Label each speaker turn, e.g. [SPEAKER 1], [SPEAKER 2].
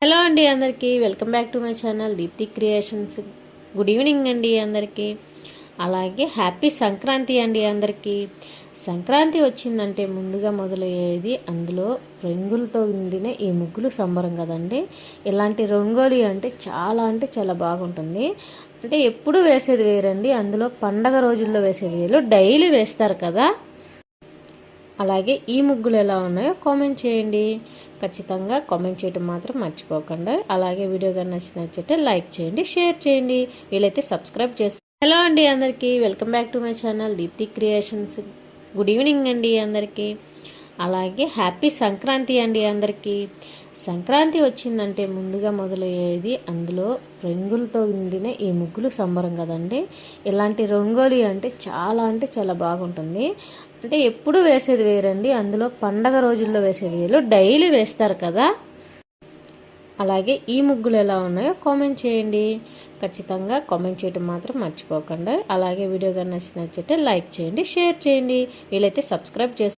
[SPEAKER 1] Hello అండి అందరికీ welcome back to my channel Deepti creations. Good evening అండి అందరికీ. అలాగే హ్యాపీ సంక్రాంతి అండి అందరికీ. సంక్రాంతి వచ్చిందంటే ముందుగా మొదలయ్యేది అందులో రంగులతో నిండిన ఈ ముగ్గులు సంబరం కదండి. ఇలాంటి రంగోలీ అంటే చాలా బాగుంటుంది. అంటే ఎప్పుడు వేసేది వేరండి, అందులో పండగ రోజుల్లో వేసేది వేరు, డైలీ వేస్తారు కదా. అలాగే ఈ ముగ్గులు ఎలా ఉన్నాయో కామెంట్ చేయండి. ఖచ్చితంగా కామెంట్ చేయడం మాత్రం మర్చిపోకండి. అలాగే వీడియో కానీ నచ్చితే లైక్ చేయండి, షేర్ చేయండి, వీలైతే సబ్స్క్రైబ్ చేసుకోండి. హలో అండి అందరికీ welcome back to my channel Deepti creations. Good evening అండి అందరికీ. అలాగే హ్యాపీ సంక్రాంతి అండి అందరికీ. సంక్రాంతి వచ్చిందంటే ముందుగా మొదలయ్యేది అందులో రంగులతో నిండిన ఈ ముగ్గులు సంబరం కదండి. ఇలాంటి రంగోలీ అంటే చాలా బాగుంటుంది. అంటే ఎప్పుడు వేసేది వేరండి, అందులో పండగ రోజుల్లో వేసేది వేరు, డైలీ వేస్తారు కదా. అలాగే ఈ ముగ్గులు ఎలా ఉన్నాయో కామెంట్ చేయండి. ఖచ్చితంగా కామెంట్ చేయడం మాత్రం మర్చిపోకండి. అలాగే వీడియో కానీ నచ్చితే లైక్ చేయండి, షేర్ చేయండి, వీలైతే సబ్స్క్రైబ్ చేసుకోండి.